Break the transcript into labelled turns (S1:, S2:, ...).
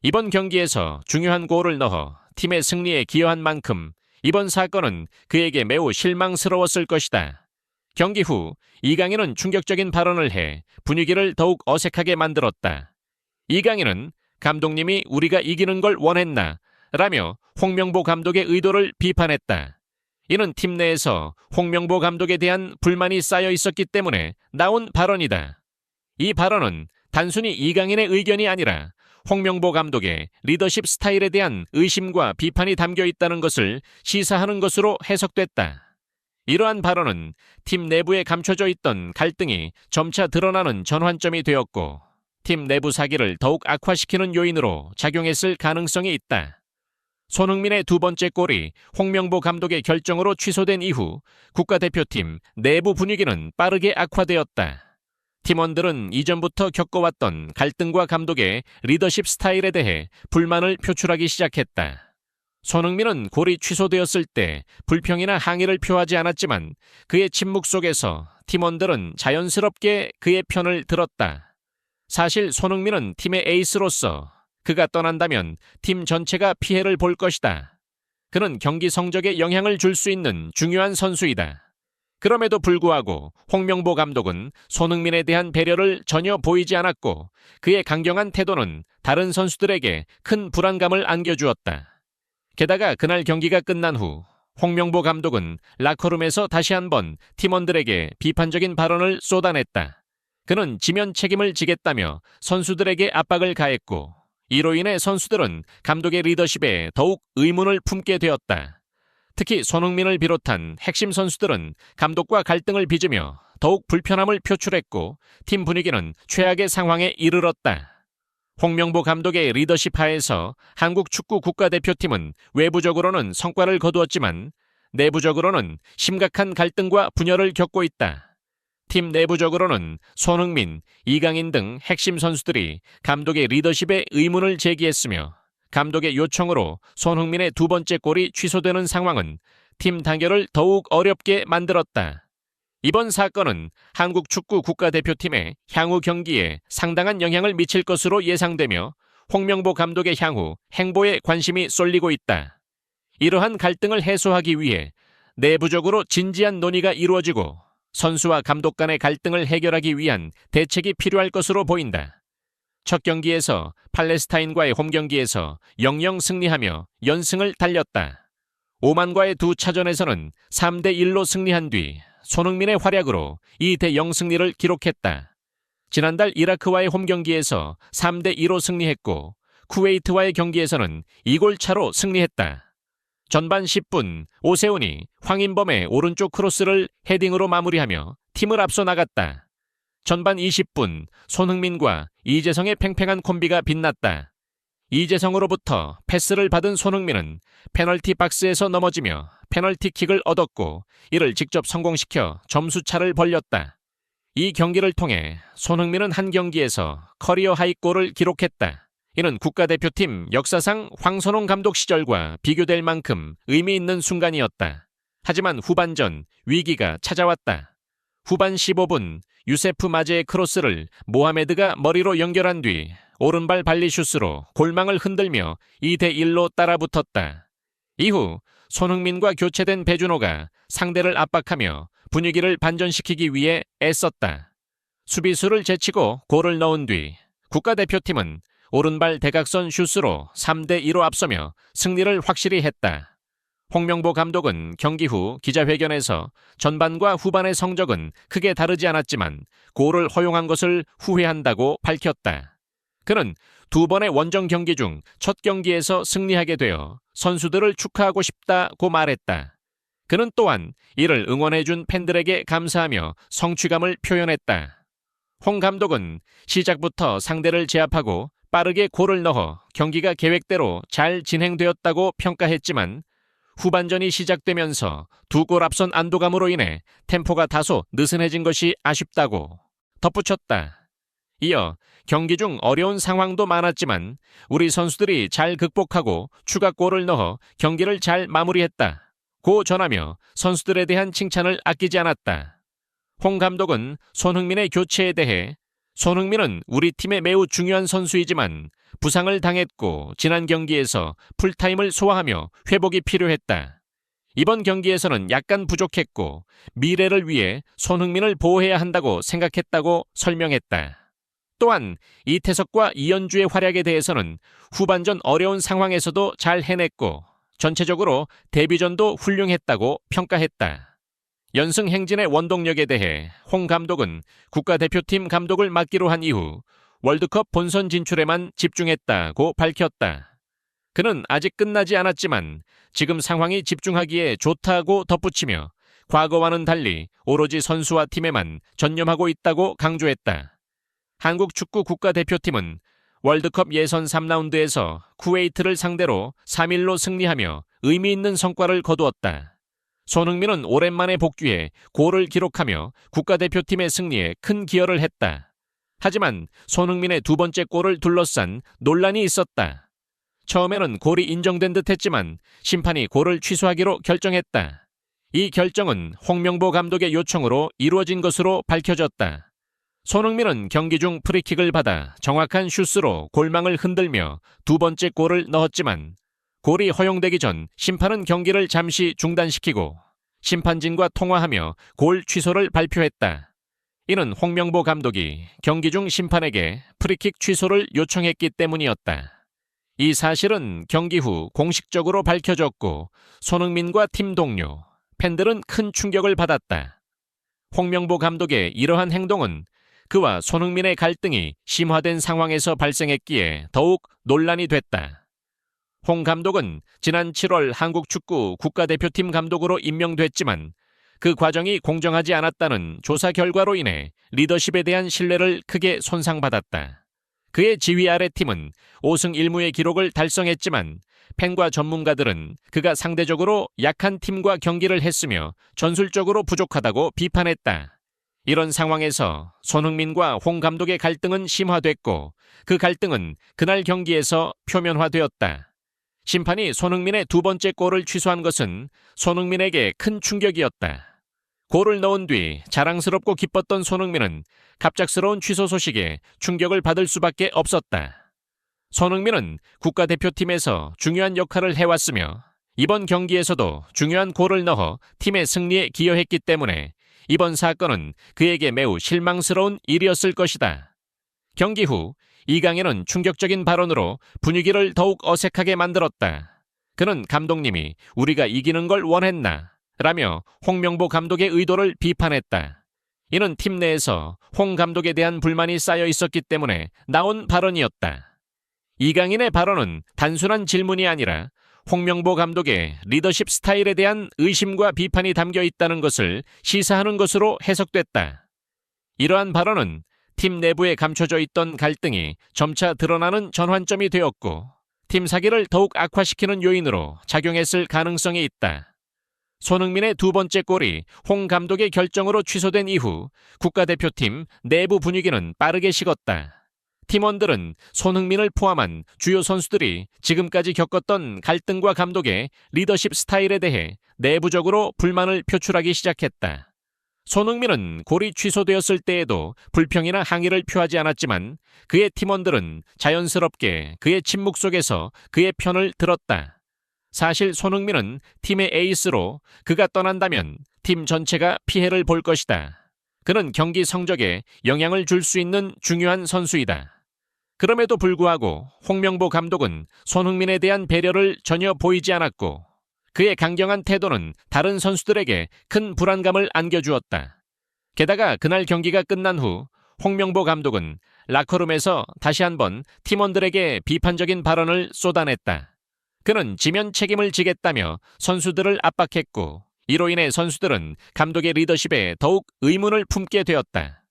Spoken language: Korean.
S1: 이번 경기에서 중요한 골을 넣어 팀의 승리에 기여한 만큼 이번 사건은 그에게 매우 실망스러웠을 것이다. 경기 후 이강인은 충격적인 발언을 해 분위기를 더욱 어색하게 만들었다. 이강인은 감독님이 우리가 이기는 걸 원했나? 라며 홍명보 감독의 의도를 비판했다. 이는 팀 내에서 홍명보 감독에 대한 불만이 쌓여 있었기 때문에 나온 발언이다. 이 발언은 단순히 이강인의 의견이 아니라 홍명보 감독의 리더십 스타일에 대한 의심과 비판이 담겨 있다는 것을 시사하는 것으로 해석됐다. 이러한 발언은 팀 내부에 감춰져 있던 갈등이 점차 드러나는 전환점이 되었고 팀 내부 사기를 더욱 악화시키는 요인으로 작용했을 가능성이 있다. 손흥민의 두 번째 골이 홍명보 감독의 결정으로 취소된 이후 국가대표팀 내부 분위기는 빠르게 악화되었다. 팀원들은 이전부터 겪어왔던 갈등과 감독의 리더십 스타일에 대해 불만을 표출하기 시작했다. 손흥민은 골이 취소되었을 때 불평이나 항의를 표하지 않았지만 그의 침묵 속에서 팀원들은 자연스럽게 그의 편을 들었다. 사실 손흥민은 팀의 에이스로서 그가 떠난다면 팀 전체가 피해를 볼 것이다. 그는 경기 성적에 영향을 줄 수 있는 중요한 선수이다. 그럼에도 불구하고 홍명보 감독은 손흥민에 대한 배려를 전혀 보이지 않았고 그의 강경한 태도는 다른 선수들에게 큰 불안감을 안겨주었다. 게다가 그날 경기가 끝난 후 홍명보 감독은 라커룸에서 다시 한번 팀원들에게 비판적인 발언을 쏟아냈다. 그는 지면 책임을 지겠다며 선수들에게 압박을 가했고 이로 인해 선수들은 감독의 리더십에 더욱 의문을 품게 되었다. 특히 손흥민을 비롯한 핵심 선수들은 감독과 갈등을 빚으며 더욱 불편함을 표출했고 팀 분위기는 최악의 상황에 이르렀다. 홍명보 감독의 리더십 하에서 한국 축구 국가대표팀은 외부적으로는 성과를 거두었지만 내부적으로는 심각한 갈등과 분열을 겪고 있다. 팀 내부적으로는 손흥민, 이강인 등 핵심 선수들이 감독의 리더십에 의문을 제기했으며 감독의 요청으로 손흥민의 두 번째 골이 취소되는 상황은 팀 단결을 더욱 어렵게 만들었다. 이번 사건은 한국 축구 국가대표팀의 향후 경기에 상당한 영향을 미칠 것으로 예상되며 홍명보 감독의 향후 행보에 관심이 쏠리고 있다. 이러한 갈등을 해소하기 위해 내부적으로 진지한 논의가 이루어지고 선수와 감독 간의 갈등을 해결하기 위한 대책이 필요할 것으로 보인다. 첫 경기에서 팔레스타인과의 홈경기에서 0-0 승리하며 연승을 달렸다. 오만과의 두 차전에서는 3-1로 승리한 뒤 손흥민의 활약으로 2-0 승리를 기록했다. 지난달 이라크와의 홈경기에서 3-2로 승리했고 쿠웨이트와의 경기에서는 2골 차로 승리했다. 전반 10분 오세훈이 황인범의 오른쪽 크로스를 헤딩으로 마무리하며 팀을 앞서 나갔다. 전반 20분 손흥민과 이재성의 팽팽한 콤비가 빛났다. 이재성으로부터 패스를 받은 손흥민은 페널티 박스에서 넘어지며 페널티킥을 얻었고 이를 직접 성공시켜 점수차를 벌렸다. 이 경기를 통해 손흥민은 한 경기에서 커리어 하이골을 기록했다. 이는 국가대표팀 역사상 황선홍 감독 시절과 비교될 만큼 의미 있는 순간이었다. 하지만 후반전 위기가 찾아왔다. 후반 15분 유세프 마제의 크로스를 모하메드가 머리로 연결한 뒤 오른발 발리슛으로 골망을 흔들며 2-1로 따라붙었다. 이후 손흥민과 교체된 배준호가 상대를 압박하며 분위기를 반전시키기 위해 애썼다. 수비수를 제치고 골을 넣은 뒤 국가대표팀은 오른발 대각선 슛으로 3-2로 앞서며 승리를 확실히 했다. 홍명보 감독은 경기 후 기자회견에서 전반과 후반의 성적은 크게 다르지 않았지만 골을 허용한 것을 후회한다고 밝혔다. 그는 두 번의 원정 경기 중 첫 경기에서 승리하게 되어 선수들을 축하하고 싶다고 말했다. 그는 또한 이를 응원해준 팬들에게 감사하며 성취감을 표현했다. 홍 감독은 시작부터 상대를 제압하고 빠르게 골을 넣어 경기가 계획대로 잘 진행되었다고 평가했지만 후반전이 시작되면서 두 골 앞선 안도감으로 인해 템포가 다소 느슨해진 것이 아쉽다고 덧붙였다. 이어 경기 중 어려운 상황도 많았지만 우리 선수들이 잘 극복하고 추가골을 넣어 경기를 잘 마무리했다고 전하며 선수들에 대한 칭찬을 아끼지 않았다. 홍 감독은 손흥민의 교체에 대해 손흥민은 우리 팀의 매우 중요한 선수이지만 부상을 당했고 지난 경기에서 풀타임을 소화하며 회복이 필요했다. 이번 경기에서는 약간 부족했고 미래를 위해 손흥민을 보호해야 한다고 생각했다고 설명했다. 또한 이태석과 이현주의 활약에 대해서는 후반전 어려운 상황에서도 잘 해냈고 전체적으로 데뷔전도 훌륭했다고 평가했다. 연승 행진의 원동력에 대해 홍 감독은 국가대표팀 감독을 맡기로 한 이후 월드컵 본선 진출에만 집중했다고 밝혔다. 그는 아직 끝나지 않았지만 지금 상황이 집중하기에 좋다고 덧붙이며 과거와는 달리 오로지 선수와 팀에만 전념하고 있다고 강조했다. 한국 축구 국가대표팀은 월드컵 예선 3라운드에서 쿠웨이트를 상대로 3-1로 승리하며 의미 있는 성과를 거두었다. 손흥민은 오랜만에 복귀해 골을 기록하며 국가대표팀의 승리에 큰 기여를 했다. 하지만 손흥민의 두 번째 골을 둘러싼 논란이 있었다. 처음에는 골이 인정된 듯 했지만 심판이 골을 취소하기로 결정했다. 이 결정은 홍명보 감독의 요청으로 이루어진 것으로 밝혀졌다. 손흥민은 경기 중 프리킥을 받아 정확한 슛으로 골망을 흔들며 두 번째 골을 넣었지만 골이 허용되기 전 심판은 경기를 잠시 중단시키고 심판진과 통화하며 골 취소를 발표했다. 이는 홍명보 감독이 경기 중 심판에게 프리킥 취소를 요청했기 때문이었다. 이 사실은 경기 후 공식적으로 밝혀졌고 손흥민과 팀 동료, 팬들은 큰 충격을 받았다. 홍명보 감독의 이러한 행동은 그와 손흥민의 갈등이 심화된 상황에서 발생했기에 더욱 논란이 됐다. 홍 감독은 지난 7월 한국 축구 국가대표팀 감독으로 임명됐지만 그 과정이 공정하지 않았다는 조사 결과로 인해 리더십에 대한 신뢰를 크게 손상받았다. 그의 지휘 아래 팀은 5승 1무의 기록을 달성했지만 팬과 전문가들은 그가 상대적으로 약한 팀과 경기를 했으며 전술적으로 부족하다고 비판했다. 이런 상황에서 손흥민과 홍 감독의 갈등은 심화됐고 그 갈등은 그날 경기에서 표면화되었다. 심판이 손흥민의 두 번째 골을 취소한 것은 손흥민에게 큰 충격이었다. 골을 넣은 뒤 자랑스럽고 기뻤던 손흥민은 갑작스러운 취소 소식에 충격을 받을 수밖에 없었다. 손흥민은 국가대표팀에서 중요한 역할을 해왔으며 이번 경기에서도 중요한 골을 넣어 팀의 승리에 기여했기 때문에 이번 사건은 그에게 매우 실망스러운 일이었을 것이다. 경기 후 이강인은 충격적인 발언으로 분위기를 더욱 어색하게 만들었다. 그는 감독님이 우리가 이기는 걸 원했나? 라며 홍명보 감독의 의도를 비판했다. 이는 팀 내에서 홍 감독에 대한 불만이 쌓여 있었기 때문에 나온 발언이었다. 이강인의 발언은 단순한 질문이 아니라 홍명보 감독의 리더십 스타일에 대한 의심과 비판이 담겨 있다는 것을 시사하는 것으로 해석됐다. 이러한 발언은 팀 내부에 감춰져 있던 갈등이 점차 드러나는 전환점이 되었고 팀 사기를 더욱 악화시키는 요인으로 작용했을 가능성이 있다. 손흥민의 두 번째 골이 홍 감독의 결정으로 취소된 이후 국가대표팀 내부 분위기는 빠르게 식었다. 팀원들은 손흥민을 포함한 주요 선수들이 지금까지 겪었던 갈등과 감독의 리더십 스타일에 대해 내부적으로 불만을 표출하기 시작했다. 손흥민은 골이 취소되었을 때에도 불평이나 항의를 표하지 않았지만 그의 팀원들은 자연스럽게 그의 침묵 속에서 그의 편을 들었다. 사실 손흥민은 팀의 에이스로 그가 떠난다면 팀 전체가 피해를 볼 것이다. 그는 경기 성적에 영향을 줄 수 있는 중요한 선수이다. 그럼에도 불구하고 홍명보 감독은 손흥민에 대한 배려를 전혀 보이지 않았고 그의 강경한 태도는 다른 선수들에게 큰 불안감을 안겨주었다. 게다가 그날 경기가 끝난 후 홍명보 감독은 라커룸에서 다시 한번 팀원들에게 비판적인 발언을 쏟아냈다. 그는 지면 책임을 지겠다며 선수들을 압박했고 이로 인해 선수들은 감독의 리더십에 더욱 의문을 품게 되었다.